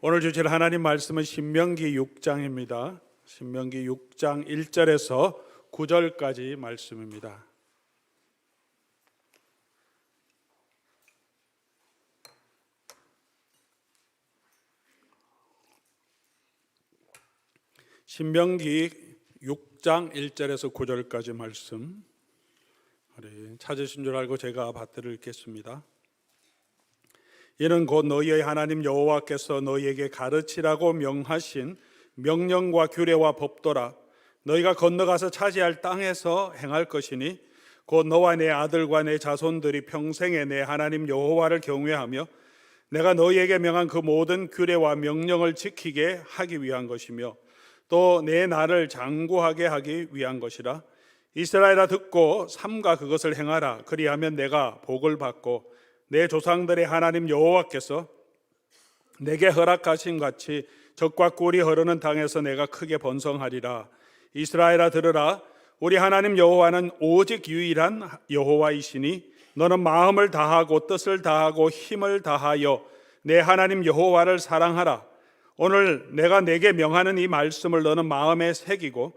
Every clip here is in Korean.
오늘 주실 하나님 말씀은 신명기 6장입니다. 신명기 6장 1절에서 9절까지 말씀입니다. 신명기 6장 1절에서 9절까지 말씀, 찾으신 줄 알고 제가 받들어 읽겠습니다. 이는 곧 너희의 하나님 여호와께서 너희에게 가르치라고 명하신 명령과 규례와 법도라. 너희가 건너가서 차지할 땅에서 행할 것이니 곧 너와 내 아들과 내 자손들이 평생에 내 하나님 여호와를 경외하며 내가 너희에게 명한 그 모든 규례와 명령을 지키게 하기 위한 것이며 또 내 나를 장구하게 하기 위한 것이라. 이스라엘아, 듣고 삼가 그것을 행하라. 그리하면 내가 복을 받고 내 조상들의 하나님 여호와께서 내게 허락하신 같이 젖과 꿀이 흐르는 땅에서 내가 크게 번성하리라. 이스라엘아, 들으라. 우리 하나님 여호와는 오직 유일한 여호와이시니 너는 마음을 다하고 뜻을 다하고 힘을 다하여 내 하나님 여호와를 사랑하라. 오늘 내가 내게 명하는 이 말씀을 너는 마음에 새기고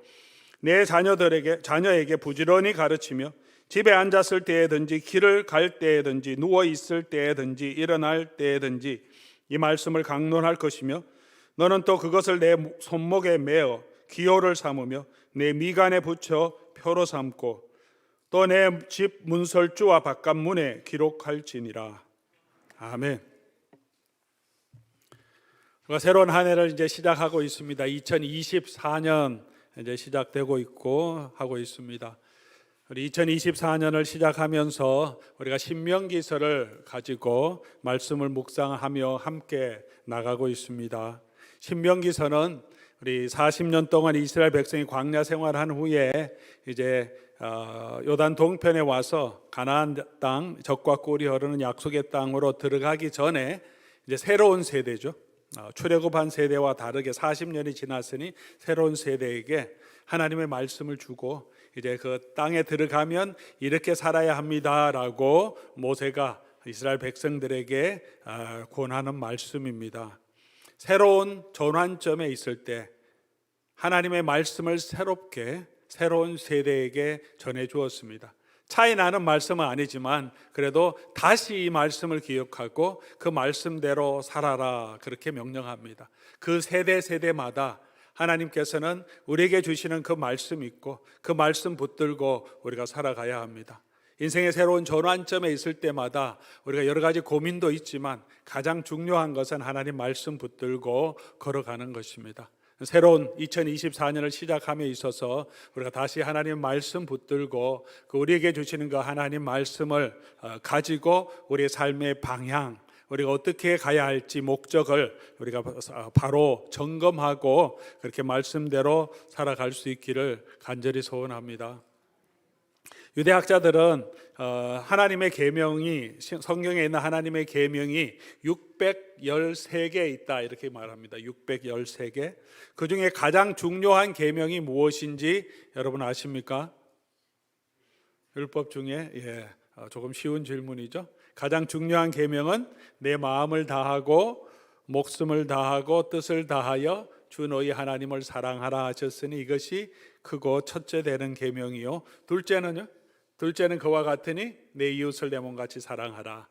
내 자녀에게 부지런히 가르치며 집에 앉았을 때에든지 길을 갈 때에든지 누워 있을 때에든지 일어날 때에든지 이 말씀을 강론할 것이며 너는 또 그것을 내 손목에 매어 기호를 삼으며 내 미간에 붙여 표로 삼고 또 내 집 문설주와 바깥문에 기록할지니라. 아멘. 새로운 한 해를 이제 시작하고 있습니다. 2024년 이제 시작되고 있고 하고 있습니다. 우리 2024년을 시작하면서 우리가 신명기서를 가지고 말씀을 묵상하며 함께 나가고 있습니다. 신명기서는 우리 40년 동안 이스라엘 백성이 광야 생활한 후에 이제 요단 동편에 와서 가나안 땅, 젖과 꿀이 흐르는 약속의 땅으로 들어가기 전에 이제 새로운 세대죠. 출애굽한 세대와 다르게 40년이 지났으니 새로운 세대에게 하나님의 말씀을 주고 이제 그 땅에 들어가면 이렇게 살아야 합니다라고 모세가 이스라엘 백성들에게 권하는 말씀입니다. 새로운 전환점에 있을 때 하나님의 말씀을 새롭게 새로운 세대에게 전해 주었습니다. 차이 나는 말씀은 아니지만 그래도 다시 이 말씀을 기억하고 그 말씀대로 살아라 그렇게 명령합니다. 그 세대마다 하나님께서는 우리에게 주시는 그 말씀이 있고 그 말씀 붙들고 우리가 살아가야 합니다. 인생의 새로운 전환점에 있을 때마다 우리가 여러 가지 고민도 있지만 가장 중요한 것은 하나님 말씀 붙들고 걸어가는 것입니다. 새로운 2024년을 시작함에 있어서 우리가 다시 하나님 말씀 붙들고 그 우리에게 주시는 그 하나님 말씀을 가지고 우리의 삶의 방향, 우리가 어떻게 가야 할지 목적을 우리가 바로 점검하고 그렇게 말씀대로 살아갈 수 있기를 간절히 소원합니다. 유대학자들은 하나님의 계명이, 성경에 있는 하나님의 계명이 613개 있다 이렇게 말합니다. 613개. 그 중에 가장 중요한 계명이 무엇인지 여러분 아십니까? 율법 중에 조금 쉬운 질문이죠. 가장 중요한 계명은 내 마음을 다하고 목숨을 다하고 뜻을 다하여 주 너희 하나님을 사랑하라 하셨으니 이것이 크고 첫째 되는 계명이요. 둘째는 그와 같으니 내 이웃을 내 몸같이 사랑하라.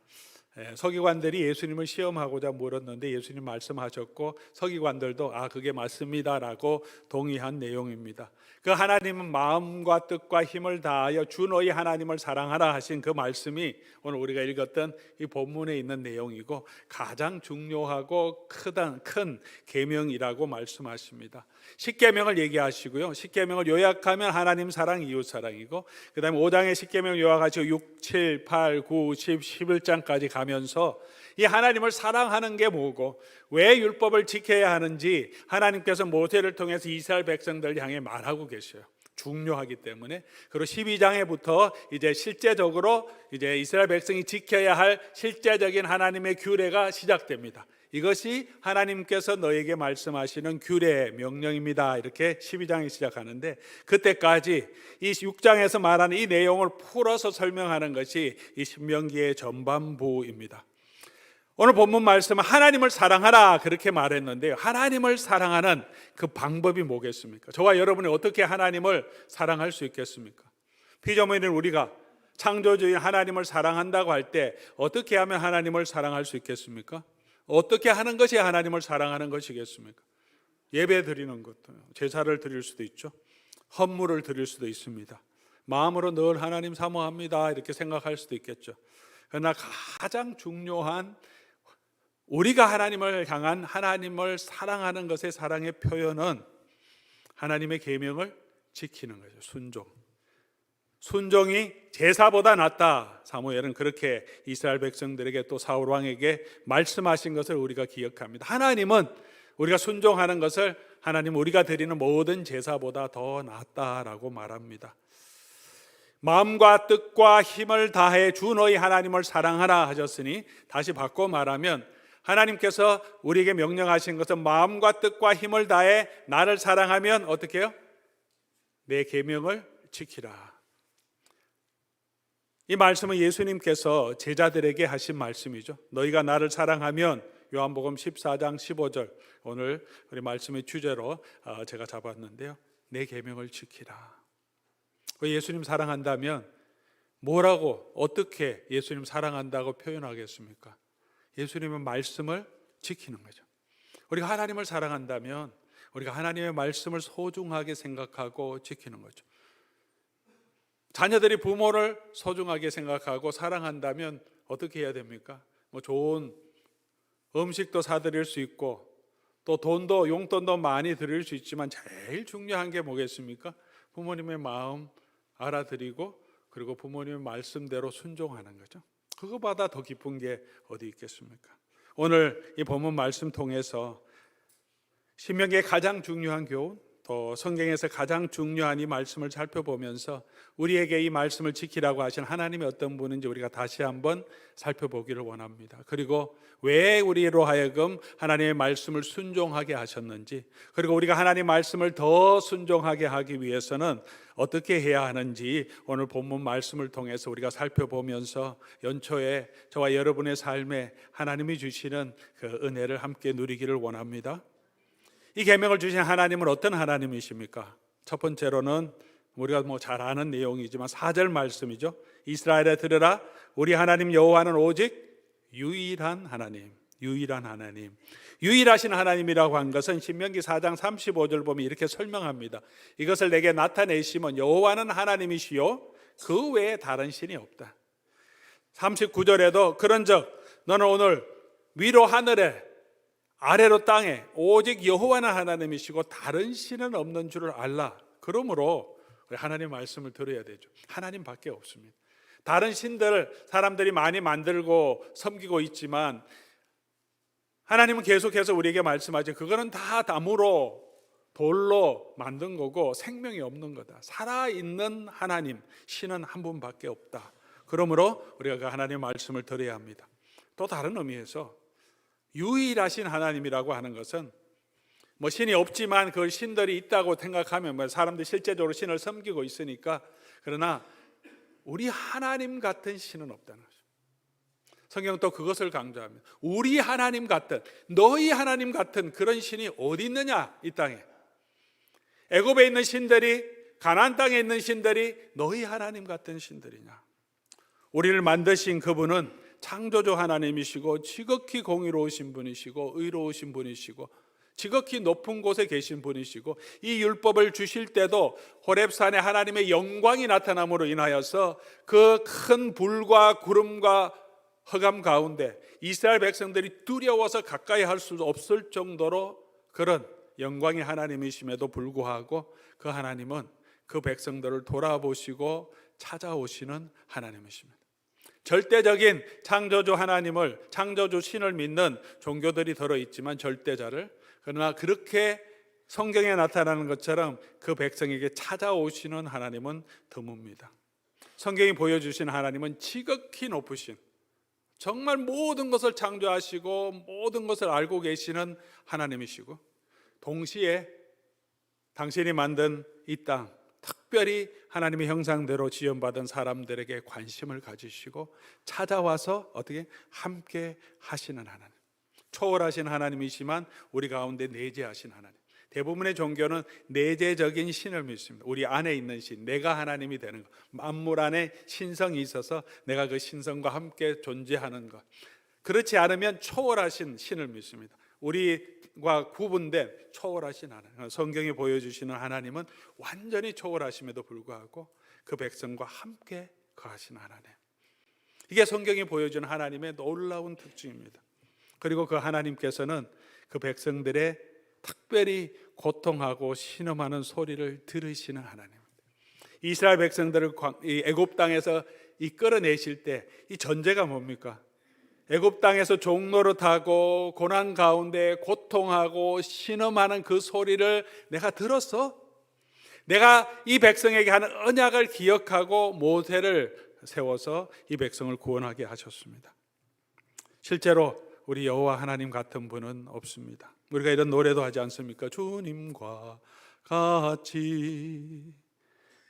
서기관들이 예수님을 시험하고자 물었는데 예수님 말씀하셨고 서기관들도 그게 맞습니다라고 동의한 내용입니다. 그 하나님은 마음과 뜻과 힘을 다하여 주 너희 하나님을 사랑하라 하신 그 말씀이 오늘 우리가 읽었던 이 본문에 있는 내용이고 가장 중요하고 큰 계명이라고 말씀하십니다. 십계명을 얘기하시고요. 십계명을 요약하면 하나님 사랑, 이웃 사랑이고 그 다음에 5장의 십계명을 요약하시고 6, 7, 8, 9, 10, 11장까지 가면서 이 하나님을 사랑하는 게 뭐고 왜 율법을 지켜야 하는지 하나님께서 모세를 통해서 이스라엘 백성들 향해 말하고 계셔요. 중요하기 때문에. 그리고 12장에부터 이제 실제적으로 이제 이스라엘 백성이 지켜야 할 실제적인 하나님의 규례가 시작됩니다. 이것이 하나님께서 너에게 말씀하시는 규례 명령입니다. 이렇게 12장이 시작하는데 그때까지 이 6장에서 말하는 이 내용을 풀어서 설명하는 것이 이 신명기의 전반부입니다. 오늘 본문 말씀은 하나님을 사랑하라 그렇게 말했는데요. 하나님을 사랑하는 그 방법이 뭐겠습니까? 저와 여러분이 어떻게 하나님을 사랑할 수 있겠습니까? 피조물인 우리가 창조주인 하나님을 사랑한다고 할 때 어떻게 하면 하나님을 사랑할 수 있겠습니까? 어떻게 하는 것이 하나님을 사랑하는 것이겠습니까? 예배 드리는 것도, 제사를 드릴 수도 있죠. 헌물을 드릴 수도 있습니다. 마음으로 늘 하나님 사모합니다 이렇게 생각할 수도 있겠죠. 그러나 가장 중요한 우리가 하나님을 향한 하나님을 사랑하는 것의 사랑의 표현은 하나님의 계명을 지키는 거죠. 순종이 제사보다 낫다. 사무엘은 그렇게 이스라엘 백성들에게 또 사울 왕에게 말씀하신 것을 우리가 기억합니다. 하나님은 우리가 순종하는 것을 하나님 우리가 드리는 모든 제사보다 더 낫다라고 말합니다. 마음과 뜻과 힘을 다해 주 너희 하나님을 사랑하라 하셨으니 다시 바꿔 말하면 하나님께서 우리에게 명령하신 것은 마음과 뜻과 힘을 다해 나를 사랑하면 어떻게 해요? 내 계명을 지키라. 이 말씀은 예수님께서 제자들에게 하신 말씀이죠. 너희가 나를 사랑하면, 요한복음 14장 15절 오늘 우리 말씀의 주제로 제가 잡았는데요. 내 계명을 지키라. 예수님 사랑한다면 뭐라고 어떻게 예수님 사랑한다고 표현하겠습니까? 예수님의 말씀을 지키는 거죠. 우리가 하나님을 사랑한다면 우리가 하나님의 말씀을 소중하게 생각하고 지키는 거죠. 자녀들이 부모를 소중하게 생각하고 사랑한다면 어떻게 해야 됩니까? 좋은 음식도 사드릴 수 있고 또 돈도 용돈도 많이 드릴 수 있지만 제일 중요한 게 뭐겠습니까? 부모님의 마음 알아드리고 그리고 부모님의 말씀대로 순종하는 거죠. 그거보다 더 기쁜 게 어디 있겠습니까? 오늘 이 본문 말씀 통해서 신명기의 가장 중요한 교훈, 또 성경에서 가장 중요한 이 말씀을 살펴보면서 우리에게 이 말씀을 지키라고 하신 하나님이 어떤 분인지 우리가 다시 한번 살펴보기를 원합니다. 그리고 왜 우리로 하여금 하나님의 말씀을 순종하게 하셨는지, 그리고 우리가 하나님의 말씀을 더 순종하게 하기 위해서는 어떻게 해야 하는지 오늘 본문 말씀을 통해서 우리가 살펴보면서 연초에 저와 여러분의 삶에 하나님이 주시는 그 은혜를 함께 누리기를 원합니다. 이 계명을 주신 하나님은 어떤 하나님이십니까? 첫 번째로는 우리가 잘 아는 내용이지만 4절 말씀이죠. 이스라엘에 들으라, 우리 하나님 여호와는 오직 유일한 하나님. 유일하신 하나님이라고 한 것은 신명기 4장 35절 보면 이렇게 설명합니다. 이것을 내게 나타내시면 여호와는 하나님이시요 그 외에 다른 신이 없다. 39절에도 그런즉 너는 오늘 위로 하늘에 아래로 땅에 오직 여호와는 하나님이시고 다른 신은 없는 줄을 알라. 그러므로 우리 하나님 말씀을 들어야 되죠. 하나님밖에 없습니다. 다른 신들을 사람들이 많이 만들고 섬기고 있지만 하나님은 계속해서 우리에게 말씀하죠. 그거는 다 나무로 돌로 만든 거고 생명이 없는 거다. 살아있는 하나님, 신은 한 분밖에 없다. 그러므로 우리가 그 하나님의 말씀을 들어야 합니다. 또 다른 의미에서 유일하신 하나님이라고 하는 것은 신이 없지만 그 신들이 있다고 생각하면 사람들이 실제적으로 신을 섬기고 있으니까, 그러나 우리 하나님 같은 신은 없다는 거죠. 성경은 또 그것을 강조합니다. 우리 하나님 같은, 너희 하나님 같은 그런 신이 어디 있느냐 이 땅에. 애굽에 있는 신들이, 가나안 땅에 있는 신들이 너희 하나님 같은 신들이냐. 우리를 만드신 그분은 창조주 하나님이시고 지극히 공의로우신 분이시고 의로우신 분이시고 지극히 높은 곳에 계신 분이시고 이 율법을 주실 때도 호렙산에 하나님의 영광이 나타남으로 인하여서 그 큰 불과 구름과 흑암 가운데 이스라엘 백성들이 두려워서 가까이 할 수 없을 정도로 그런 영광의 하나님이심에도 불구하고 그 하나님은 그 백성들을 돌아보시고 찾아오시는 하나님이십니다. 절대적인 창조주 하나님을, 창조주 신을 믿는 종교들이 들어있지만 절대자를, 그러나 그렇게 성경에 나타나는 것처럼 그 백성에게 찾아오시는 하나님은 드뭅니다. 성경이 보여주신 하나님은 지극히 높으신, 정말 모든 것을 창조하시고 모든 것을 알고 계시는 하나님이시고, 동시에 당신이 만든 이 땅, 특별히 하나님의 형상대로 지음받은 사람들에게 관심을 가지시고 찾아와서 어떻게 함께 하시는 하나님, 초월하신 하나님이지만 우리 가운데 내재하신 하나님. 대부분의 종교는 내재적인 신을 믿습니다. 우리 안에 있는 신, 내가 하나님이 되는 것, 만물 안에 신성이 있어서 내가 그 신성과 함께 존재하는 것. 그렇지 않으면 초월하신 신을 믿습니다. 우리와 구분된 초월하신 하나님, 성경이 보여주시는 하나님은 완전히 초월하심에도 불구하고 그 백성과 함께 거하신 하나님. 이게 성경이 보여주는 하나님의 놀라운 특징입니다. 그리고 그 하나님께서는 그 백성들의 특별히 고통하고 신음하는 소리를 들으시는 하나님입니다. 이스라엘 백성들을 애굽 땅에서 이끌어내실 때 이 전제가 뭡니까? 애굽 땅에서 종노릇하고 고난 가운데 고통하고 신음하는 그 소리를 내가 들었어. 내가 이 백성에게 하는 언약을 기억하고 모세를 세워서 이 백성을 구원하게 하셨습니다. 실제로 우리 여호와 하나님 같은 분은 없습니다. 우리가 이런 노래도 하지 않습니까? 주님과 같이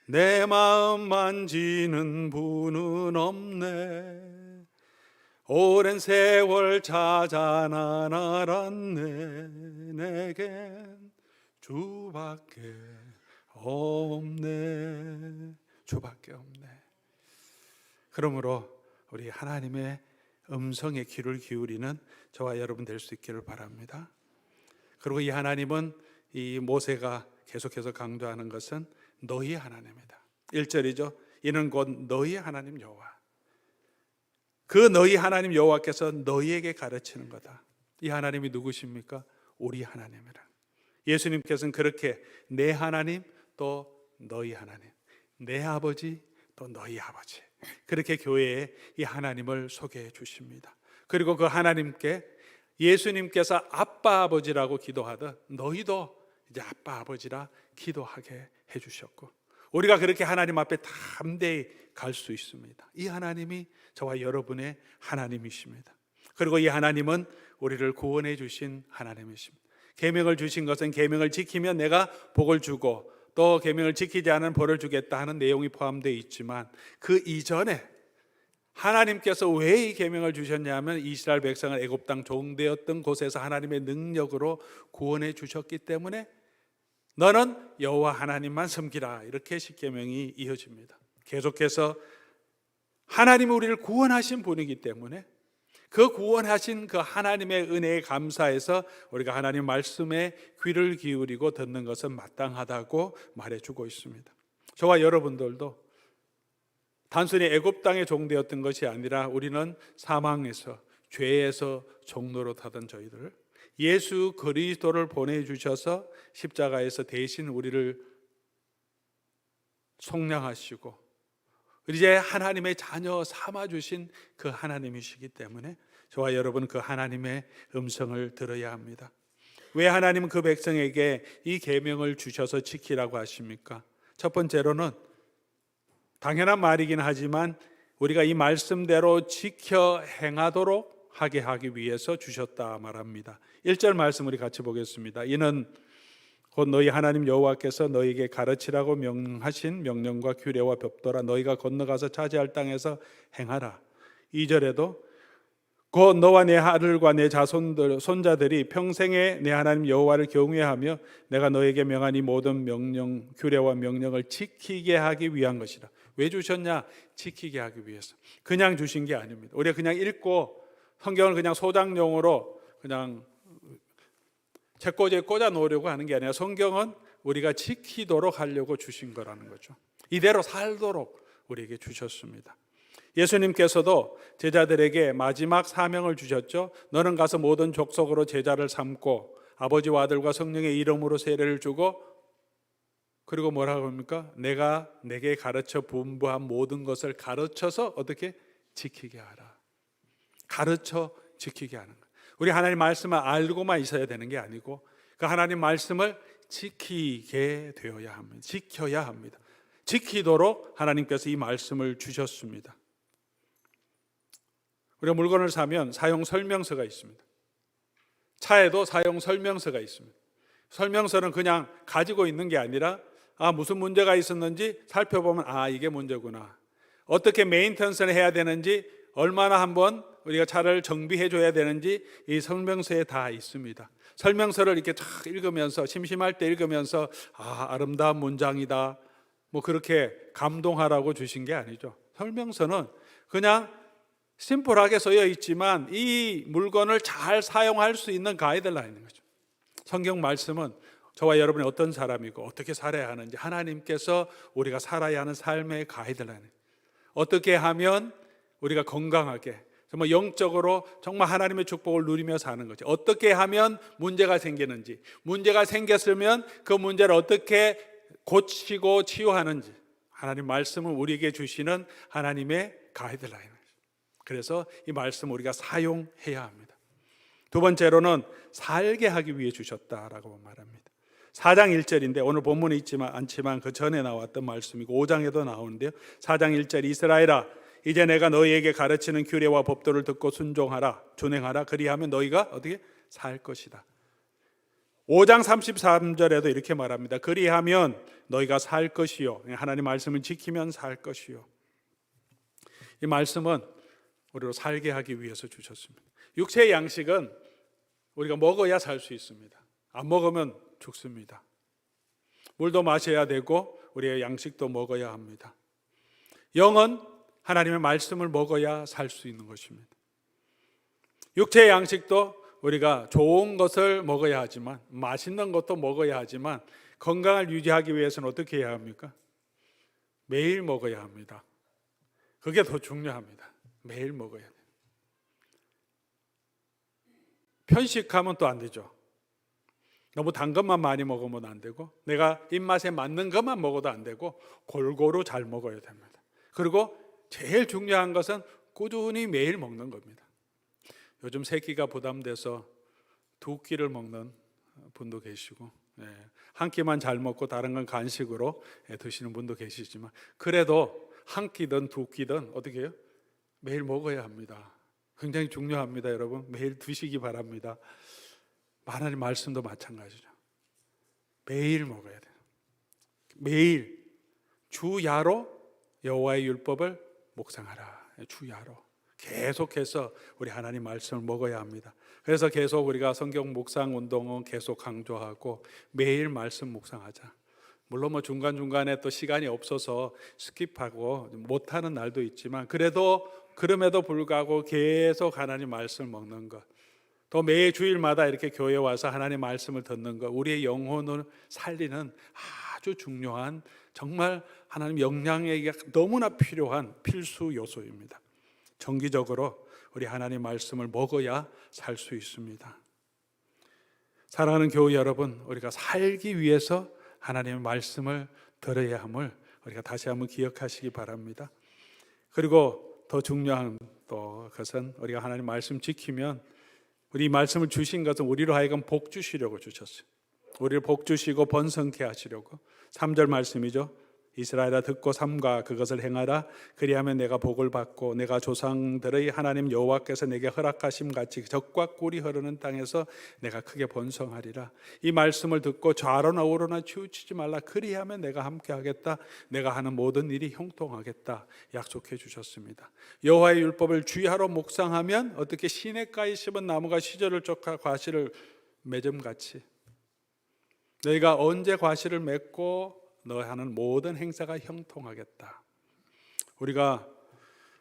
내 마음 만지는 분은 없네. 오랜 세월 찾아 난 알았네. 내겐 주밖에 없네. 주밖에 없네. 그러므로 우리 하나님의 음성에 귀를 기울이는 저와 여러분 될 수 있기를 바랍니다. 그리고 이 하나님은, 이 모세가 계속해서 강조하는 것은 너희 하나님이다. 1절이죠. 이는 곧 너희 하나님 여호와. 그 너희 하나님 여호와께서 너희에게 가르치는 거다. 이 하나님이 누구십니까? 우리 하나님이라. 예수님께서는 그렇게 내 하나님 또 너희 하나님, 내 아버지 또 너희 아버지, 그렇게 교회에 이 하나님을 소개해 주십니다. 그리고 그 하나님께 예수님께서 아빠 아버지라고 기도하듯 너희도 이제 아빠 아버지라 기도하게 해주셨고, 우리가 그렇게 하나님 앞에 담대히 갈 수 있습니다. 이 하나님이 저와 여러분의 하나님이십니다. 그리고 이 하나님은 우리를 구원해 주신 하나님이십니다. 계명을 주신 것은 계명을 지키면 내가 복을 주고 또 계명을 지키지 않은 벌을 주겠다 하는 내용이 포함되어 있지만, 그 이전에 하나님께서 왜 이 계명을 주셨냐면 이스라엘 백성을 애굽 땅 종되었던 곳에서 하나님의 능력으로 구원해 주셨기 때문에 너는 여호와 하나님만 섬기라, 이렇게 십계명이 이어집니다. 계속해서 하나님이 우리를 구원하신 분이기 때문에 그 구원하신 그 하나님의 은혜에 감사해서 우리가 하나님 말씀에 귀를 기울이고 듣는 것은 마땅하다고 말해주고 있습니다. 저와 여러분들도 단순히 애굽 땅에 종되었던 것이 아니라 우리는 사망에서, 죄에서 종노릇하던 저희들, 예수 그리스도를 보내주셔서 십자가에서 대신 우리를 속량하시고 이제 하나님의 자녀 삼아주신 그 하나님이시기 때문에 저와 여러분 그 하나님의 음성을 들어야 합니다. 왜 하나님은 그 백성에게 이 계명을 주셔서 지키라고 하십니까? 첫 번째로는 당연한 말이긴 하지만 우리가 이 말씀대로 지켜 행하도록 하기 위해서 주셨다 말합니다. 1절 말씀 우리 같이 보겠습니다. 이는 곧 너희 하나님 여호와께서 너희에게 가르치라고 명하신 명령과 규례와 법도라. 너희가 건너가서 차지할 땅에서 행하라. 2절에도 곧 너와 내 아들과 내 손자들이 평생에 내 하나님 여호와를 경외하며 내가 너에게 명한 이 모든 명령, 규례와 명령을 지키게 하기 위한 것이라. 왜 주셨냐? 지키게 하기 위해서. 그냥 주신 게 아닙니다. 우리가 그냥 읽고 성경을 그냥 소장용으로 그냥 책꽂이에 꽂아 놓으려고 하는 게 아니라 성경은 우리가 지키도록 하려고 주신 거라는 거죠. 이대로 살도록 우리에게 주셨습니다. 예수님께서도 제자들에게 마지막 사명을 주셨죠. 너는 가서 모든 족속으로 제자를 삼고 아버지와 아들과 성령의 이름으로 세례를 주고, 그리고 뭐라고 합니까? 내가 내게 가르쳐 분부한 모든 것을 가르쳐서 어떻게 지키게 하라. 가르쳐 지키게 하는 것. 우리 하나님 말씀을 알고만 있어야 되는 게 아니고 그 하나님 말씀을 지키게 되어야 합니다. 지켜야 합니다. 지키도록 하나님께서 이 말씀을 주셨습니다. 우리가 물건을 사면 사용 설명서가 있습니다. 차에도 사용 설명서가 있습니다. 설명서는 그냥 가지고 있는 게 아니라 무슨 문제가 있었는지 살펴보면 이게 문제구나. 어떻게 메인텐스를 해야 되는지, 얼마나 한번 우리가 차를 정비해 줘야 되는지 이 설명서에 다 있습니다. 설명서를 이렇게 쫙 읽으면서, 심심할 때 읽으면서 아름다운 문장이다, 뭐 그렇게 감동하라고 주신 게 아니죠. 설명서는 그냥 심플하게 쓰여 있지만 이 물건을 잘 사용할 수 있는 가이드라인인 거죠. 성경 말씀은 저와 여러분이 어떤 사람이고 어떻게 살아야 하는지, 하나님께서 우리가 살아야 하는 삶의 가이드라인, 어떻게 하면 우리가 건강하게 정말 영적으로 정말 하나님의 축복을 누리며 사는 거죠. 어떻게 하면 문제가 생기는지, 문제가 생겼으면 그 문제를 어떻게 고치고 치유하는지, 하나님 말씀은 우리에게 주시는 하나님의 가이드라인이죠. 그래서 이 말씀 우리가 사용해야 합니다. 두 번째로는 살게 하기 위해 주셨다라고 말합니다. 4장 1절인데 오늘 본문에 있지만 않지만 그 전에 나왔던 말씀이고 5장에도 나오는데요. 4장 1절, 이스라엘아, 이제 내가 너희에게 가르치는 규례와 법도를 듣고 순종하라, 준행하라. 그리하면 너희가 어떻게 살 것이다. 5장 33절에도 이렇게 말합니다. 그리하면 너희가 살 것이요, 하나님 말씀을 지키면 살 것이요. 이 말씀은 우리로 살게 하기 위해서 주셨습니다. 육체의 양식은 우리가 먹어야 살 수 있습니다. 안 먹으면 죽습니다. 물도 마셔야 되고 우리의 양식도 먹어야 합니다. 영은 하나님의 말씀을 먹어야 살 수 있는 것입니다. 육체의 양식도 우리가 좋은 것을 먹어야 하지만, 맛있는 것도 먹어야 하지만, 건강을 유지하기 위해서는 어떻게 해야 합니까? 매일 먹어야 합니다. 그게 더 중요합니다. 매일 먹어야 돼요. 편식하면 또 안 되죠. 너무 단 것만 많이 먹으면 안 되고, 내가 입맛에 맞는 것만 먹어도 안 되고, 골고루 잘 먹어야 됩니다. 그리고 제일 중요한 것은 꾸준히 매일 먹는 겁니다. 요즘 세 끼가 부담돼서 두 끼를 먹는 분도 계시고, 한 끼만 잘 먹고 다른 건 간식으로 드시는 분도 계시지만, 그래도 한 끼든 두 끼든 어떻게 해요? 매일 먹어야 합니다. 굉장히 중요합니다. 여러분, 매일 드시기 바랍니다. 하나님 말씀도 마찬가지죠. 매일 먹어야 돼요. 매일 주야로 여호와의 율법을 묵상하라. 주야로 계속해서 우리 하나님 말씀을 먹어야 합니다. 그래서 계속 우리가 성경 묵상 운동은 계속 강조하고 매일 말씀 묵상하자. 물론 뭐 중간중간에 또 시간이 없어서 스킵하고 못하는 날도 있지만, 그럼에도 불구하고 계속 하나님 말씀을 먹는 것, 또 매 주일마다 이렇게 교회 와서 하나님 말씀을 듣는 것, 우리의 영혼을 살리는 아주 중요한, 정말 하나님 영양에게 너무나 필요한 필수 요소입니다. 정기적으로 우리 하나님 말씀을 먹어야 살 수 있습니다. 사랑하는 교회 여러분, 우리가 살기 위해서 하나님의 말씀을 들어야 함을 우리가 다시 한번 기억하시기 바랍니다. 그리고 더 중요한 또 것은, 우리가 하나님 말씀 지키면, 우리 말씀을 주신 것은 우리로 하여금 복 주시려고 주셨어요. 우리를 복 주시고 번성케 하시려고. 3절 말씀이죠. 이스라엘아, 듣고 삼가 그것을 행하라. 그리하면 내가 복을 받고 내가 조상들의 하나님 여호와께서 내게 허락하심 같이 젖과 꿀이 흐르는 땅에서 내가 크게 번성하리라. 이 말씀을 듣고 좌로나 우로나 치우치지 말라. 그리하면 내가 함께 하겠다. 내가 하는 모든 일이 형통하겠다. 약속해 주셨습니다. 여호와의 율법을 주야로 묵상하면 어떻게 시냇가에 심은 나무가 시절을 쫓아 과실을 맺음같이, 너희가 언제 과실을 맺고 너 하는 모든 행사가 형통하겠다. 우리가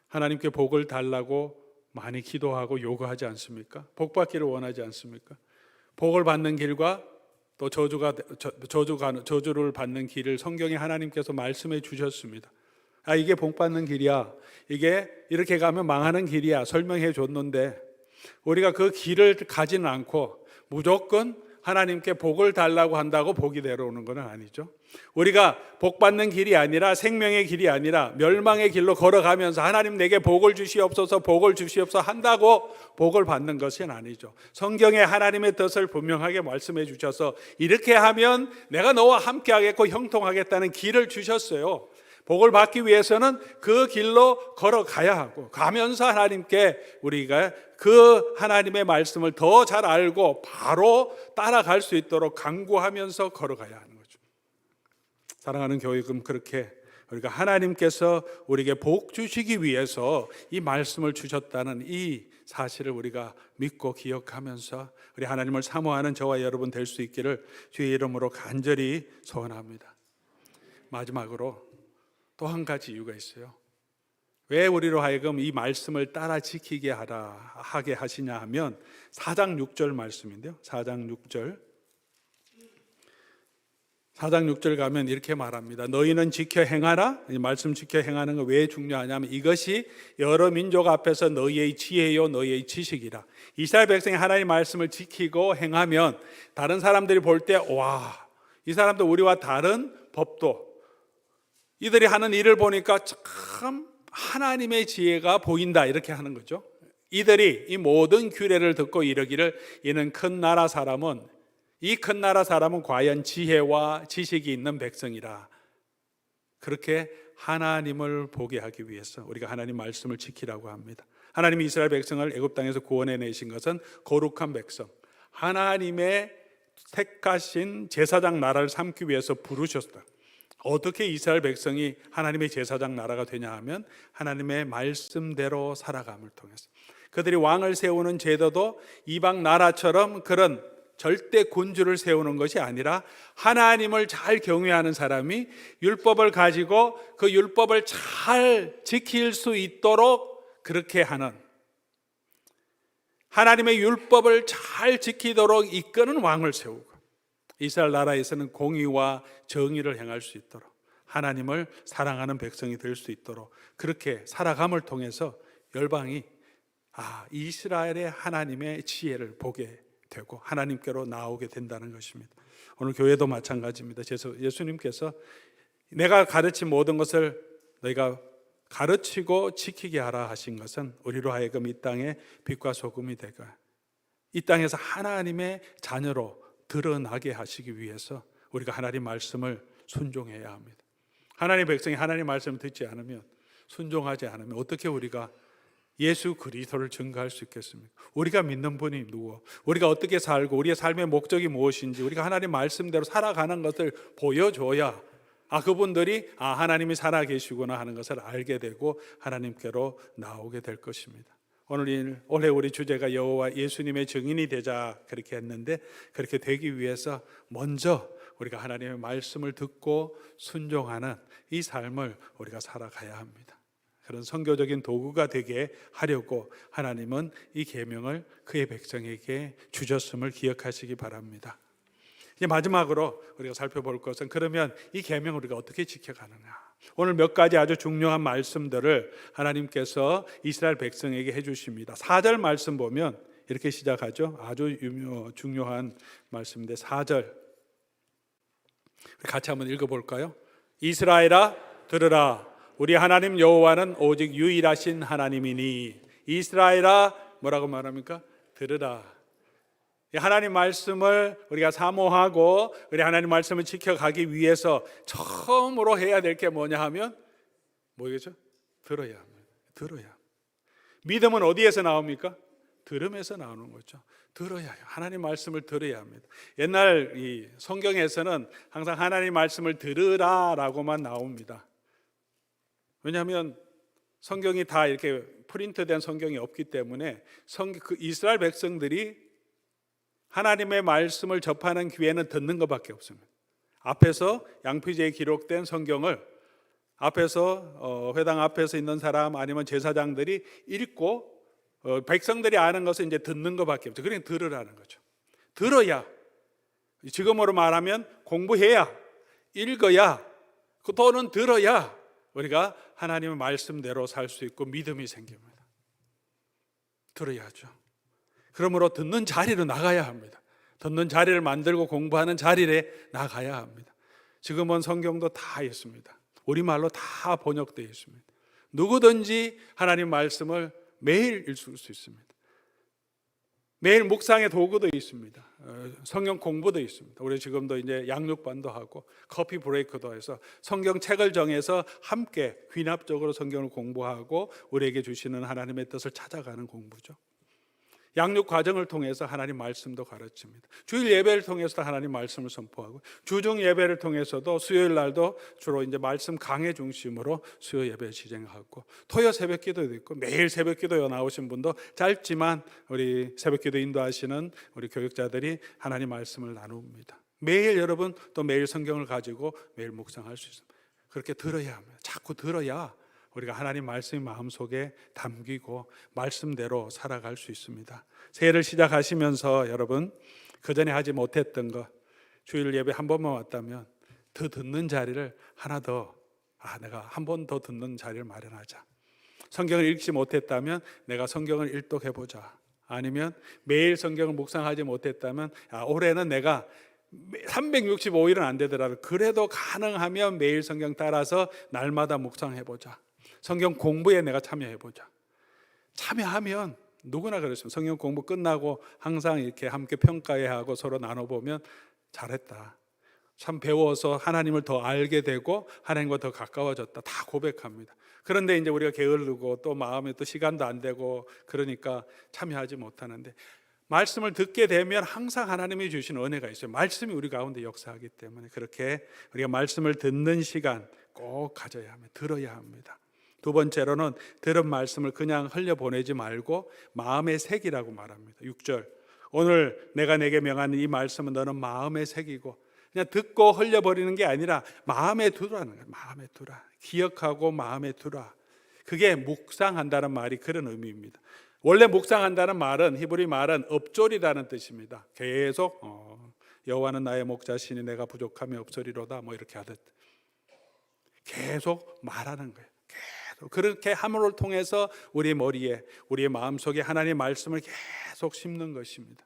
하나님께 복을 달라고 많이 기도하고 요구하지 않습니까? 복 받기를 원하지 않습니까? 복을 받는 길과 또 저주를 받는 길을 성경에 하나님께서 말씀해 주셨습니다. 이게 복 받는 길이야, 이게 이렇게 가면 망하는 길이야 설명해 줬는데, 우리가 그 길을 가지는 않고 무조건 하나님께 복을 달라고 한다고 복이 내려오는 건 아니죠. 우리가 복 받는 길이 아니라, 생명의 길이 아니라 멸망의 길로 걸어가면서 하나님 내게 복을 주시옵소서, 복을 주시옵소서 한다고 복을 받는 것은 아니죠. 성경에 하나님의 뜻을 분명하게 말씀해 주셔서 이렇게 하면 내가 너와 함께 하겠고 형통하겠다는 길을 주셨어요. 복을 받기 위해서는 그 길로 걸어가야 하고, 가면서 하나님께 우리가 그 하나님의 말씀을 더 잘 알고 바로 따라갈 수 있도록 간구하면서 걸어가야 하는 거죠. 사랑하는 교육은 그렇게 우리가 하나님께서 우리에게 복 주시기 위해서 이 말씀을 주셨다는 이 사실을 우리가 믿고 기억하면서 우리 하나님을 사모하는 저와 여러분 될 수 있기를 주의 이름으로 간절히 소원합니다. 마지막으로 또 한 가지 이유가 있어요. 왜 우리로 하여금 이 말씀을 따라 지키게 하게 하시냐 하면 4장 6절 말씀인데요. 4장 6절 가면 이렇게 말합니다. 너희는 지켜 행하라. 이 말씀 지켜 행하는 거 왜 중요하냐면 이것이 여러 민족 앞에서 너희의 지혜요 너희의 지식이라. 이스라엘 백성이 하나님의 말씀을 지키고 행하면 다른 사람들이 볼 때 와, 이 사람도 우리와 다른 법도 이들이 하는 일을 보니까 참 하나님의 지혜가 보인다 이렇게 하는 거죠. 이들이 이 모든 규례를 듣고 이르기를 이는 큰 나라 사람은 이 큰 나라 사람은 과연 지혜와 지식이 있는 백성이라. 그렇게 하나님을 보게 하기 위해서 우리가 하나님 말씀을 지키라고 합니다. 하나님이 이스라엘 백성을 애굽 땅에서 구원해 내신 것은 거룩한 백성, 하나님의 택하신 제사장 나라를 삼기 위해서 부르셨다. 어떻게 이스라엘 백성이 하나님의 제사장 나라가 되냐 하면 하나님의 말씀대로 살아감을 통해서. 그들이 왕을 세우는 제도도 이방 나라처럼 그런 절대 군주를 세우는 것이 아니라 하나님을 잘 경외하는 사람이 율법을 가지고 그 율법을 잘 지킬 수 있도록 그렇게 하는, 하나님의 율법을 잘 지키도록 이끄는 왕을 세우고, 이스라엘 나라에서는 공의와 정의를 행할 수 있도록, 하나님을 사랑하는 백성이 될 수 있도록 그렇게 살아감을 통해서 열방이 이스라엘의 하나님의 지혜를 보게 되고 하나님께로 나오게 된다는 것입니다. 오늘 교회도 마찬가지입니다. 예수님께서 내가 가르친 모든 것을 너희가 가르치고 지키게 하라 하신 것은 우리로 하여금 이 땅에 빛과 소금이 되고 이 땅에서 하나님의 자녀로 드러나게 하시기 위해서 우리가 하나님 말씀을 순종해야 합니다. 하나님의 백성이 하나님 말씀을 듣지 않으면, 순종하지 않으면 어떻게 우리가 예수 그리스도를 증거할 수 있겠습니까? 우리가 믿는 분이 누구, 우리가 어떻게 살고 우리의 삶의 목적이 무엇인지 우리가 하나님 말씀대로 살아가는 것을 보여줘야 그분들이 하나님이 살아계시구나 하는 것을 알게 되고 하나님께로 나오게 될 것입니다. 올해 우리 주제가 여호와 예수님의 증인이 되자 그렇게 했는데, 그렇게 되기 위해서 먼저 우리가 하나님의 말씀을 듣고 순종하는 이 삶을 우리가 살아가야 합니다. 그런 선교적인 도구가 되게 하려고 하나님은 이 계명을 그의 백성에게 주셨음을 기억하시기 바랍니다. 이제 마지막으로 우리가 살펴볼 것은, 그러면 이 계명을 우리가 어떻게 지켜가느냐. 오늘 몇 가지 아주 중요한 말씀들을 하나님께서 이스라엘 백성에게 해주십니다. 4절 말씀 보면 이렇게 시작하죠. 아주 중요한 말씀인데 4절 같이 한번 읽어볼까요? 이스라엘아 들으라, 우리 하나님 여호와는 오직 유일하신 하나님이니. 이스라엘아 뭐라고 말합니까? 들으라. 하나님 말씀을 우리가 사모하고 우리 하나님 말씀을 지켜가기 위해서 처음으로 해야 될 게 뭐냐 하면 뭐겠죠? 들어야 합니다. 들어야. 믿음은 어디에서 나옵니까? 들음에서 나오는 거죠. 들어야 해요. 하나님 말씀을 들어야 합니다. 옛날 이 성경에서는 항상 하나님 말씀을 들으라라고만 나옵니다. 왜냐하면 성경이 다 이렇게 프린트된 성경이 없기 때문에 이스라엘 백성들이 하나님의 말씀을 접하는 기회는 듣는 것밖에 없습니다. 앞에서 양피지에 기록된 성경을 앞에서 회당 앞에서 있는 사람 아니면 제사장들이 읽고 백성들이 아는 것은 이제 듣는 것밖에 없죠. 그러니까 들으라는 거죠. 들어야, 지금으로 말하면 공부해야, 읽어야, 또는 들어야 우리가 하나님의 말씀대로 살 수 있고 믿음이 생깁니다. 들어야죠. 그러므로 듣는 자리로 나가야 합니다. 듣는 자리를 만들고 공부하는 자리에 나가야 합니다. 지금은 성경도 다 있습니다. 우리말로 다 번역되어 있습니다. 누구든지 하나님 말씀을 매일 읽을 수 있습니다. 매일 묵상의 도구도 있습니다. 성경 공부도 있습니다. 우리 지금도 이제 양육반도 하고 커피 브레이크도 해서 성경책을 정해서 함께 귀납적으로 성경을 공부하고 우리에게 주시는 하나님의 뜻을 찾아가는 공부죠. 양육 과정을 통해서 하나님 말씀도 가르칩니다. 주일 예배를 통해서도 하나님 말씀을 선포하고, 주중 예배를 통해서도 수요일 날도 주로 이제 말씀 강해 중심으로 수요 예배 진행하고, 토요 새벽 기도도 있고, 매일 새벽 기도에 나오신 분도 짧지만 우리 새벽 기도 인도하시는 우리 교육자들이 하나님 말씀을 나눕니다. 매일 여러분 또 매일 성경을 가지고 매일 묵상할 수 있습니다. 그렇게 들어야 합니다. 자꾸 들어야 우리가 하나님 말씀이 마음속에 담기고 말씀대로 살아갈 수 있습니다. 새해를 시작하시면서 여러분 그전에 하지 못했던 것, 주일 예배 한 번만 왔다면 더 듣는 자리를 하나 더, 내가 한 번 더 듣는 자리를 마련하자. 성경을 읽지 못했다면 내가 성경을 일독해보자. 아니면 매일 성경을 묵상하지 못했다면 올해는 내가 365일은 안 되더라도 그래도 가능하면 매일 성경 따라서 날마다 묵상해보자. 성경 공부에 내가 참여해보자. 참여하면 누구나 그렇습니다. 성경 공부 끝나고 항상 이렇게 함께 평가회하고 서로 나눠보면 잘했다, 참 배워서 하나님을 더 알게 되고 하나님과 더 가까워졌다, 다 고백합니다. 그런데 이제 우리가 게으르고 또 마음에 또 시간도 안 되고 그러니까 참여하지 못하는데, 말씀을 듣게 되면 항상 하나님이 주신 은혜가 있어요. 말씀이 우리 가운데 역사하기 때문에 그렇게 우리가 말씀을 듣는 시간 꼭 가져야 합니다. 들어야 합니다. 두 번째로는 들은 말씀을 그냥 흘려보내지 말고 마음에 새기라고 말합니다. 6절, 오늘 내가 내게 명하는 이 말씀은 너는 마음에 새기고, 그냥 듣고 흘려버리는 게 아니라 마음에 두라는 거예요. 마음에 두라, 기억하고 마음에 두라. 그게 묵상한다는 말이 그런 의미입니다. 원래 묵상한다는 말은, 히브리 말은 엎조리라는 뜻입니다. 계속 여호와는 나의 목자시니 내가 부족함이 없으리로다, 뭐 이렇게 하듯 계속 말하는 거예요. 그렇게 함을 통해서 우리 머리에, 우리의 마음속에 하나님의 말씀을 계속 심는 것입니다.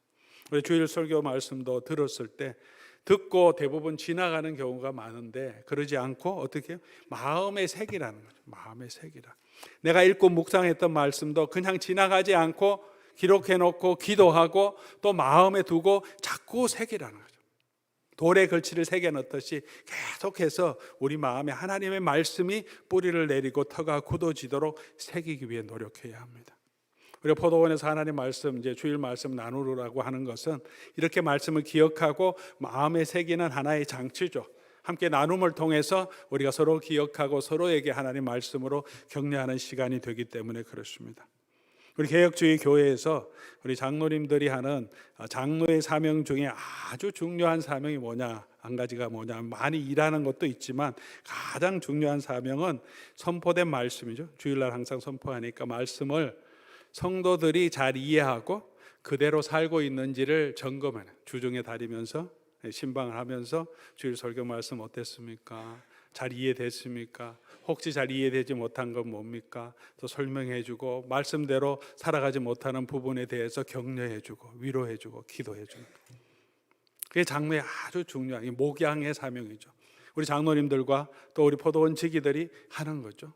우리 주일 설교 말씀도 들었을 때 듣고 대부분 지나가는 경우가 많은데, 그러지 않고 어떻게 해요? 마음에 새기라는 거죠. 마음에 새기라. 내가 읽고 묵상했던 말씀도 그냥 지나가지 않고 기록해놓고 기도하고 또 마음에 두고 자꾸 새기라는 거죠. 돌에 글씨를 새겨 넣듯이 계속해서 우리 마음에 하나님의 말씀이 뿌리를 내리고 터가 굳어지도록 새기기 위해 노력해야 합니다. 우리가 포도원에서 하나님 말씀, 이제 주일 말씀 나누라고 하는 것은 이렇게 말씀을 기억하고 마음에 새기는 하나의 장치죠. 함께 나눔을 통해서 우리가 서로 기억하고 서로에게 하나님 말씀으로 격려하는 시간이 되기 때문에 그렇습니다. 우리 개혁주의 교회에서 우리 장로님들이 하는 장로의 사명 중에 아주 중요한 사명이 뭐냐, 한 가지가 뭐냐, 많이 일하는 것도 있지만 가장 중요한 사명은 선포된 말씀이죠. 주일날 항상 선포하니까 말씀을 성도들이 잘 이해하고 그대로 살고 있는지를 점검하는, 주중에 다니면서 신방을 하면서 주일 설교 말씀 어땠습니까? 잘 이해됐습니까? 혹시 잘 이해되지 못한 건 뭡니까? 또 설명해주고, 말씀대로 살아가지 못하는 부분에 대해서 격려해주고 위로해주고 기도해주고, 그게 장로의 아주 중요한 목양의 사명이죠. 우리 장로님들과 또 우리 포도원 지기들이 하는 거죠.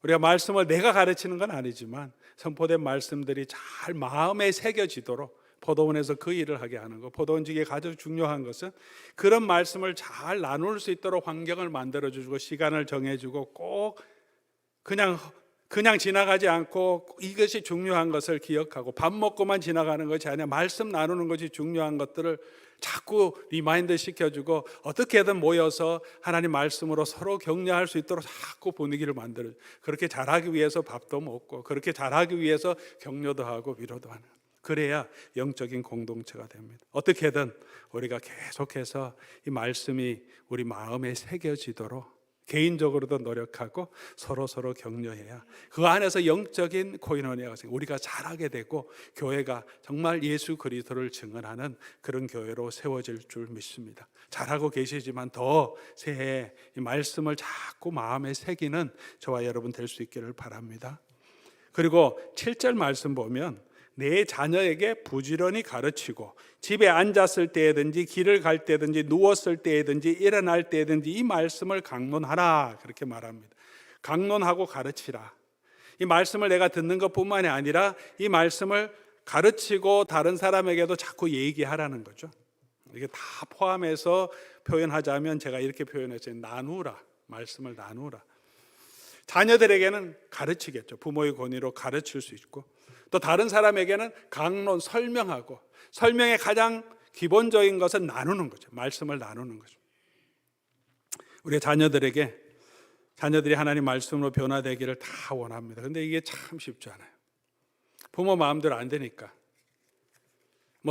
우리가 말씀을 내가 가르치는 건 아니지만 선포된 말씀들이 잘 마음에 새겨지도록 포도원에서 그 일을 하게 하는 것, 포도원직에 가장 중요한 것은 그런 말씀을 잘 나눌 수 있도록 환경을 만들어주고 시간을 정해주고, 꼭 그냥 지나가지 않고 이것이 중요한 것을 기억하고 밥 먹고만 지나가는 것이 아니라 말씀 나누는 것이 중요한 것들을 자꾸 리마인드 시켜주고, 어떻게든 모여서 하나님 말씀으로 서로 격려할 수 있도록 자꾸 분위기를 만들어, 그렇게 잘하기 위해서 밥도 먹고 그렇게 잘하기 위해서 격려도 하고 위로도 하는, 그래야 영적인 공동체가 됩니다. 어떻게든 우리가 계속해서 이 말씀이 우리 마음에 새겨지도록 개인적으로도 노력하고 서로 격려해야 그 안에서 영적인 코이노니아가 우리가 잘하게 되고 교회가 정말 예수 그리스도를 증언하는 그런 교회로 세워질 줄 믿습니다. 잘하고 계시지만 더 새해 이 말씀을 자꾸 마음에 새기는 저와 여러분 될 수 있기를 바랍니다. 그리고 7절 말씀 보면 내 자녀에게 부지런히 가르치고 집에 앉았을 때든지 길을 갈 때든지 누웠을 때든지 일어날 때든지 이 말씀을 강론하라, 그렇게 말합니다. 강론하고 가르치라. 이 말씀을 내가 듣는 것뿐만이 아니라 이 말씀을 가르치고 다른 사람에게도 자꾸 얘기하라는 거죠. 이게 다 포함해서 표현하자면 제가 이렇게 표현했어요. 나누라, 말씀을 나누라. 자녀들에게는 가르치겠죠. 부모의 권위로 가르칠 수 있고, 또 다른 사람에게는 강론, 설명하고, 설명의 가장 기본적인 것은 나누는 거죠. 말씀을 나누는 거죠. 우리 자녀들이 하나님 말씀으로 변화되기를 다 원합니다. 그런데 이게 참 쉽지 않아요. 부모 마음대로 안 되니까.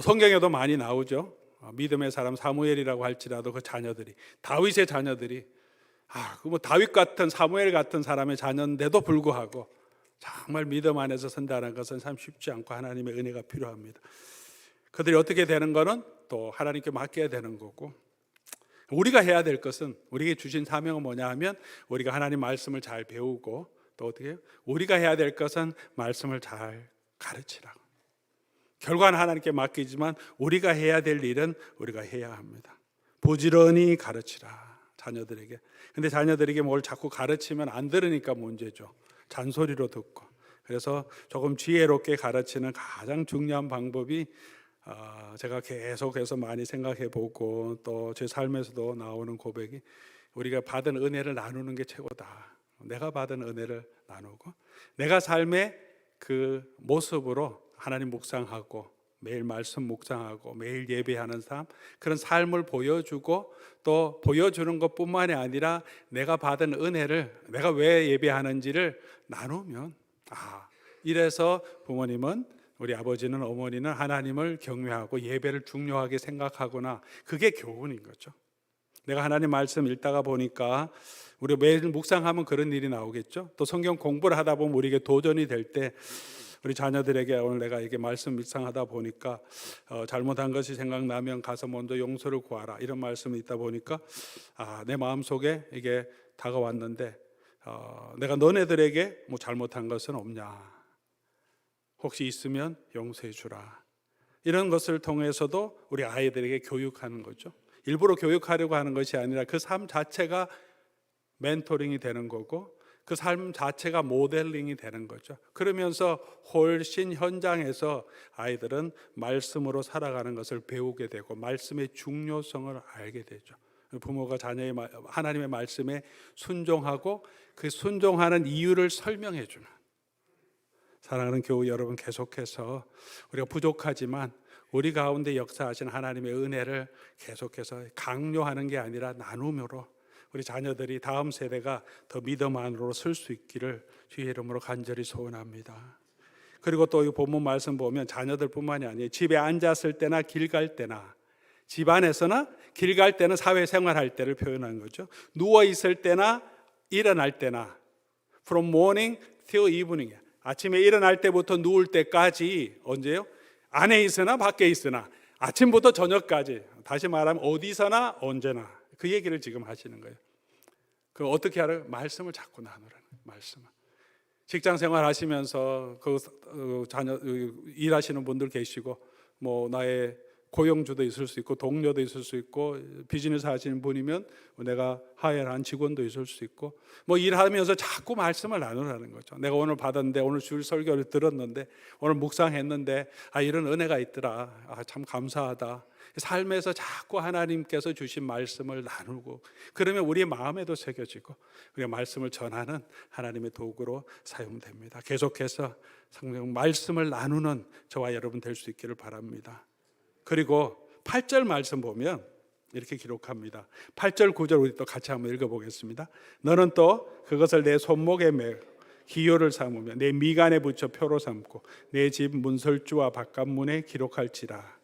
성경에도 많이 나오죠. 믿음의 사람 사무엘이라고 할지라도 그 자녀들이, 다윗의 자녀들이, 다윗 같은, 사무엘 같은 사람의 자녀인데도 불구하고 정말 믿음 안에서 선다는 것은 참 쉽지 않고 하나님의 은혜가 필요합니다. 그들이 어떻게 되는 거는 또 하나님께 맡겨야 되는 거고, 우리가 해야 될 것은, 우리에게 주신 사명은 뭐냐 하면 우리가 하나님 말씀을 잘 배우고, 또 어떻게 해요? 우리가 해야 될 것은 말씀을 잘 가르치라고. 결과는 하나님께 맡기지만 우리가 해야 될 일은 우리가 해야 합니다. 부지런히 가르치라, 자녀들에게. 근데 자녀들에게 뭘 자꾸 가르치면 안 들으니까 문제죠. 잔소리로 듣고. 그래서 조금 지혜롭게 가르치는 가장 중요한 방법이, 제가 계속해서 많이 생각해 보고 또 제 삶에서도 나오는 고백이, 우리가 받은 은혜를 나누는 게 최고다. 내가 받은 은혜를 나누고, 내가 삶의 그 모습으로 하나님 묵상하고, 매일 말씀 묵상하고, 매일 예배하는 삶, 그런 삶을 보여주고, 또 보여주는 것뿐만이 아니라 내가 받은 은혜를, 내가 왜 예배하는지를 나누면, 이래서 부모님은, 우리 아버지는, 어머니는 하나님을 경외하고 예배를 중요하게 생각하구나. 그게 교훈인 거죠. 내가 하나님 말씀 읽다가 보니까, 우리 매일 묵상하면 그런 일이 나오겠죠. 또 성경 공부를 하다 보면 우리에게 도전이 될 때, 우리 자녀들에게 오늘 내가 이게 말씀 묵상하다 보니까 잘못한 것이 생각나면 가서 먼저 용서를 구하라, 이런 말씀이 있다 보니까 내 마음속에 이게 다가왔는데, 내가 너네들에게 뭐 잘못한 것은 없냐, 혹시 있으면 용서해 주라. 이런 것을 통해서도 우리 아이들에게 교육하는 거죠. 일부러 교육하려고 하는 것이 아니라 그 삶 자체가 멘토링이 되는 거고, 그 삶 자체가 모델링이 되는 거죠. 그러면서 훨씬 현장에서 아이들은 말씀으로 살아가는 것을 배우게 되고, 말씀의 중요성을 알게 되죠. 부모가 자녀의 하나님의 말씀에 순종하고, 그 순종하는 이유를 설명해 주는, 사랑하는 교우 여러분, 계속해서 우리가 부족하지만 우리 가운데 역사하신 하나님의 은혜를 계속해서 강요하는 게 아니라 나눔으로, 우리 자녀들이, 다음 세대가 더 믿음 안으로 설 수 있기를 주의 이름으로 간절히 소원합니다. 그리고 또 이 본문 말씀 보면 자녀들뿐만이 아니에요. 집에 앉았을 때나 길 갈 때나, 집안에서나 길 갈 때는 사회생활할 때를 표현한 거죠. 누워 있을 때나 일어날 때나, from morning till evening, 아침에 일어날 때부터 누울 때까지, 언제요? 안에 있으나 밖에 있으나, 아침부터 저녁까지, 다시 말하면 어디서나 언제나, 그 얘기를 지금 하시는 거예요. 그 어떻게 하라고? 말씀을 자꾸 나누라는 거예요. 말씀을. 직장 생활 하시면서 자녀 일하시는 분들 계시고, 뭐 나의 고용주도 있을 수 있고, 동료도 있을 수 있고, 비즈니스 하시는 분이면 내가 하야한 직원도 있을 수 있고, 뭐 일하면서 자꾸 말씀을 나누라는 거죠. 내가 오늘 받았는데, 오늘 주일 설교를 들었는데, 오늘 묵상했는데, 이런 은혜가 있더라, 참 감사하다. 삶에서 자꾸 하나님께서 주신 말씀을 나누고, 그러면 우리의 마음에도 새겨지고 우리가 말씀을 전하는 하나님의 도구로 사용됩니다. 계속해서 성경 말씀을 나누는 저와 여러분 될 수 있기를 바랍니다. 그리고 8절 말씀 보면 이렇게 기록합니다. 8절 9절 우리 또 같이 한번 읽어보겠습니다. 너는 또 그것을 내 손목에 매어 기호를 삼으며 내 미간에 붙여 표로 삼고 내 집 문설주와 바깥문에 기록할지라.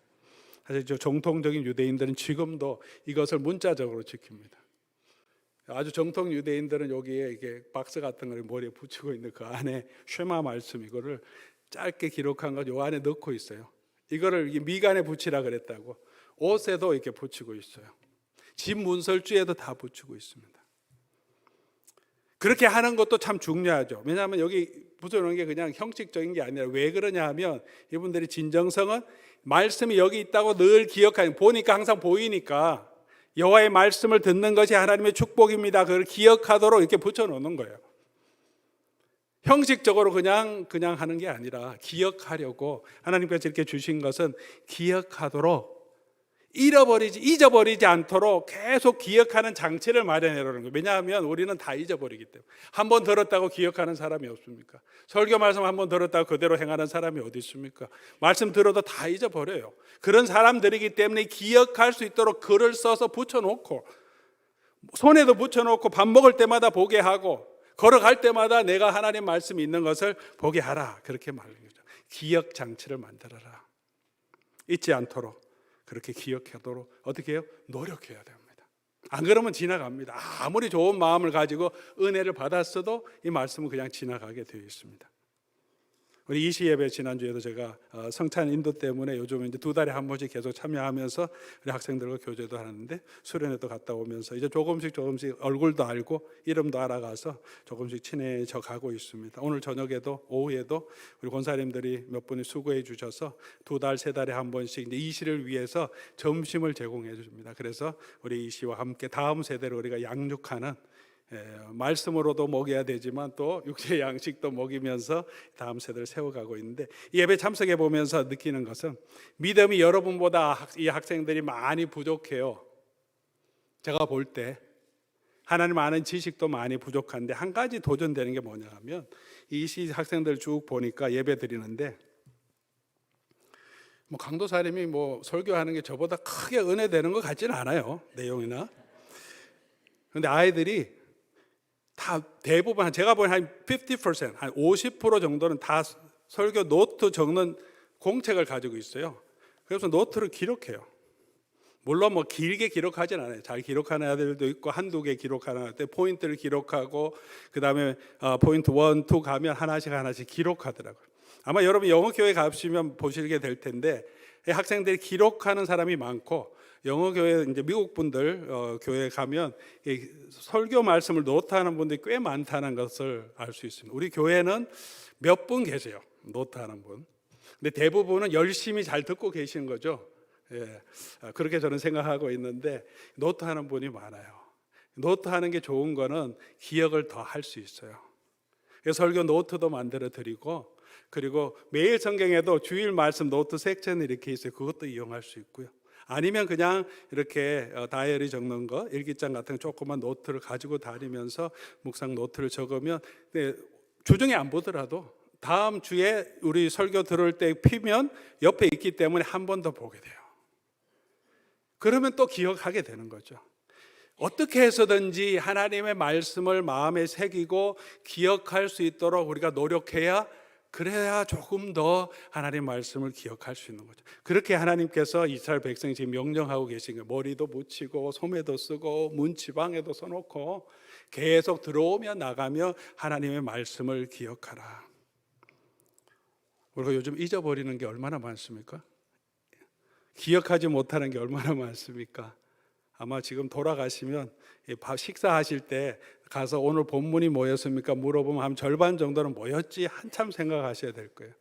사실 정통적인 유대인들은 지금도 이것을 문자적으로 지킵니다. 아주 정통 유대인들은 여기에 이게 박스 같은 걸 머리에 붙이고 있는 그 안에 쉐마 말씀, 이거를 짧게 기록한 거 요 안에 넣고 있어요. 이거를 미간에 붙이라 그랬다고. 옷에도 이렇게 붙이고 있어요. 집 문설주에도 다 붙이고 있습니다. 그렇게 하는 것도 참 중요하죠. 왜냐하면 여기 붙여놓은 게 그냥 형식적인 게 아니라, 왜 그러냐 하면 이분들이 진정성은 말씀이 여기 있다고 늘 기억하는, 보니까 항상 보이니까 여호와의 말씀을 듣는 것이 하나님의 축복입니다, 그걸 기억하도록 이렇게 붙여놓는 거예요. 형식적으로 그냥 하는 게 아니라 기억하려고 하나님께서 이렇게 주신 것은 기억하도록, 잊어버리지 않도록 계속 기억하는 장치를 마련해라는 거예요. 왜냐하면 우리는 다 잊어버리기 때문에. 한 번 들었다고 기억하는 사람이 없습니까? 설교 말씀 한 번 들었다고 그대로 행하는 사람이 어디 있습니까? 말씀 들어도 다 잊어버려요. 그런 사람들이기 때문에 기억할 수 있도록 글을 써서 붙여놓고, 손에도 붙여놓고 밥 먹을 때마다 보게 하고, 걸어갈 때마다 내가 하나님 말씀이 있는 것을 보게 하라, 그렇게 말하는 거죠. 기억 장치를 만들어라. 잊지 않도록, 그렇게 기억하도록 어떻게 해요? 노력해야 됩니다. 안 그러면 지나갑니다. 아무리 좋은 마음을 가지고 은혜를 받았어도 이 말씀은 그냥 지나가게 되어 있습니다. 우리 이시 예배 지난주에도 제가 성찬 인도 때문에 요즘 이제 2달에 한 번씩 계속 참여하면서 우리 학생들과 교제도 하는데, 수련회도 갔다 오면서 이제 조금씩 얼굴도 알고 이름도 알아가서 조금씩 친해져 가고 있습니다. 오늘 저녁에도 오후에도 우리 권사님들이 몇 분이 수고해 주셔서 2달, 3달에 한 번씩 이제 이시를 위해서 점심을 제공해 줍니다. 그래서 우리 이시와 함께 다음 세대를 우리가 양육하는, 말씀으로도 먹여야 되지만 또 육체의 양식도 먹이면서 다음 세대를 세워가고 있는데, 이 예배 참석해 보면서 느끼는 것은 믿음이 여러분보다 이 학생들이 많이 부족해요. 제가 볼 때 하나님 아는 지식도 많이 부족한데, 한 가지 도전되는 게 뭐냐 하면, 이 학생들 쭉 보니까 예배 드리는데 강도사님이 설교하는 게 저보다 크게 은혜되는 것 같지는 않아요, 내용이나. 그런데 아이들이 다 대부분, 제가 보기엔 한 50%, 한 50% 정도는 다 설교 노트 적는 공책을 가지고 있어요. 그래서 노트를 기록해요. 물론 길게 기록하진 않아요. 잘 기록하는 아들도 있고, 한두 개 기록하는 아들, 포인트를 기록하고, 그 다음에 포인트 1, 2 가면 하나씩 기록하더라고요. 아마 여러분 영어교회 가시면 보시게 될 텐데, 학생들이 기록하는 사람이 많고, 영어교회 이제 미국 분들 교회 가면 설교 말씀을 노트하는 분들이 꽤 많다는 것을 알 수 있습니다. 우리 교회는 몇 분 계세요, 노트하는 분. 근데 대부분은 열심히 잘 듣고 계시는 거죠. 그렇게 저는 생각하고 있는데, 노트하는 분이 많아요. 노트하는 게 좋은 거는 기억을 더 할 수 있어요. 그래서 설교 노트도 만들어 드리고, 그리고 매일 성경에도 주일 말씀 노트 섹션이 이렇게 있어요. 그것도 이용할 수 있고요. 아니면 그냥 이렇게 다이어리 적는 거, 일기장 같은 조그만 노트를 가지고 다니면서 묵상 노트를 적으면, 주중에 안 보더라도 다음 주에 우리 설교 들을 때 피면 옆에 있기 때문에 한 번 더 보게 돼요. 그러면 또 기억하게 되는 거죠. 어떻게 해서든지 하나님의 말씀을 마음에 새기고 기억할 수 있도록 우리가 노력해야, 그래야 조금 더 하나님 말씀을 기억할 수 있는 거죠. 그렇게 하나님께서 이스라엘 백성이 지금 명령하고 계신 거예요. 머리도 묻히고 소매도 쓰고 문지방에도 써놓고 계속 들어오며 나가며 하나님의 말씀을 기억하라. 우리가 요즘 잊어버리는 게 얼마나 많습니까? 기억하지 못하는 게 얼마나 많습니까? 아마 지금 돌아가시면 식사하실 때 가서 오늘 본문이 뭐였습니까? 물어보면 한 절반 정도는 뭐였지? 한참 생각하셔야 될 거예요.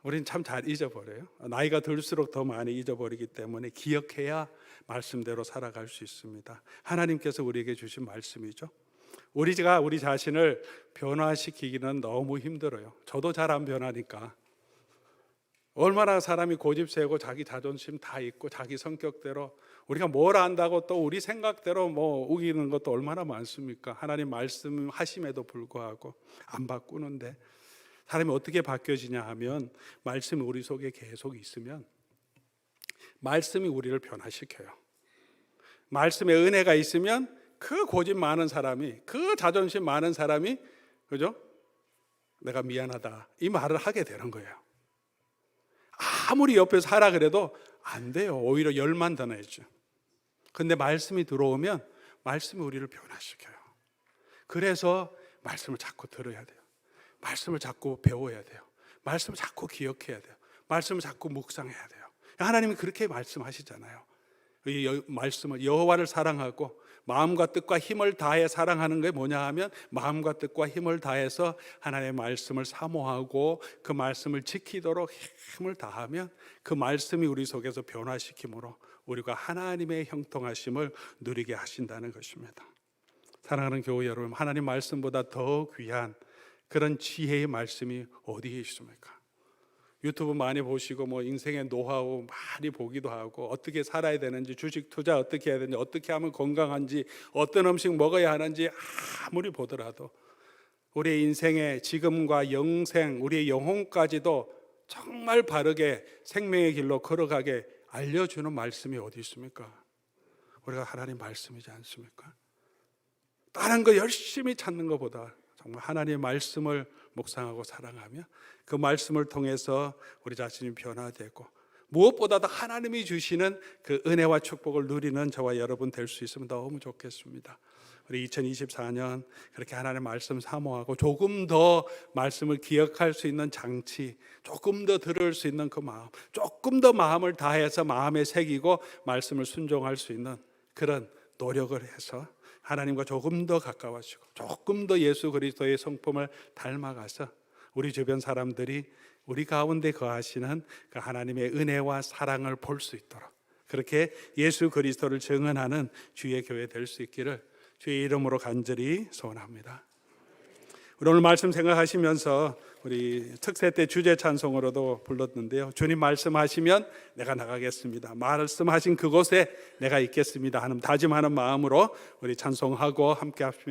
우리는 참 잘 잊어버려요. 나이가 들수록 더 많이 잊어버리기 때문에 기억해야 말씀대로 살아갈 수 있습니다. 하나님께서 우리에게 주신 말씀이죠. 우리가 우리 자신을 변화시키기는 너무 힘들어요. 저도 잘 안 변하니까. 얼마나 사람이 고집세고 자기 자존심 다 있고 자기 성격대로 우리가 뭘 안다고 또 우리 생각대로 우기는 것도 얼마나 많습니까? 하나님 말씀하심에도 불구하고 안 바꾸는데, 사람이 어떻게 바뀌어지냐 하면, 말씀이 우리 속에 계속 있으면 말씀이 우리를 변화시켜요. 말씀에 은혜가 있으면 그 고집 많은 사람이, 그 자존심 많은 사람이, 그죠? 내가 미안하다 이 말을 하게 되는 거예요. 아무리 옆에서 하라 그래도 안 돼요. 오히려 열만 더 내죠. 근데 말씀이 들어오면 말씀이 우리를 변화시켜요. 그래서 말씀을 자꾸 들어야 돼요. 말씀을 자꾸 배워야 돼요. 말씀을 자꾸 기억해야 돼요. 말씀을 자꾸 묵상해야 돼요. 하나님이 그렇게 말씀하시잖아요. 이 말씀을, 여호와를 사랑하고 마음과 뜻과 힘을 다해 사랑하는 게 뭐냐 하면, 마음과 뜻과 힘을 다해서 하나님의 말씀을 사모하고 그 말씀을 지키도록 힘을 다하면 그 말씀이 우리 속에서 변화시킴으로 우리가 하나님의 형통하심을 누리게 하신다는 것입니다. 사랑하는 교회 여러분, 하나님 말씀보다 더 귀한 그런 지혜의 말씀이 어디에 있습니까? 유튜브 많이 보시고 뭐 인생의 노하우 많이 보기도 하고 어떻게 살아야 되는지, 주식 투자 어떻게 해야 되는지, 어떻게 하면 건강한지, 어떤 음식 먹어야 하는지 아무리 보더라도 우리의 인생의 지금과 영생, 우리의 영혼까지도 정말 바르게 생명의 길로 걸어가게 알려주는 말씀이 어디 있습니까? 우리가 하나님 말씀이지 않습니까? 다른 거 열심히 찾는 것보다 정말 하나님의 말씀을 묵상하고 사랑하며 그 말씀을 통해서 우리 자신이 변화되고 무엇보다도 하나님이 주시는 그 은혜와 축복을 누리는 저와 여러분 될 수 있으면 너무 좋겠습니다. 우리 2024년 그렇게 하나님의 말씀 사모하고 조금 더 말씀을 기억할 수 있는 장치, 조금 더 들을 수 있는 그 마음, 조금 더 마음을 다해서 마음에 새기고 말씀을 순종할 수 있는 그런 노력을 해서 하나님과 조금 더 가까워지고 조금 더 예수 그리스도의 성품을 닮아가서 우리 주변 사람들이 우리 가운데 거하시는 그 하나님의 은혜와 사랑을 볼 수 있도록 그렇게 예수 그리스도를 증언하는 주의 교회 될 수 있기를 주의 이름으로 간절히 소원합니다. 우리 오늘 말씀 생각하시면서 우리 특세 때 주제 찬송으로도 불렀는데요. 주님 말씀하시면 내가 나가겠습니다. 말씀하신 그곳에 내가 있겠습니다 하는 다짐하는 마음으로 우리 찬송하고 함께 합시다.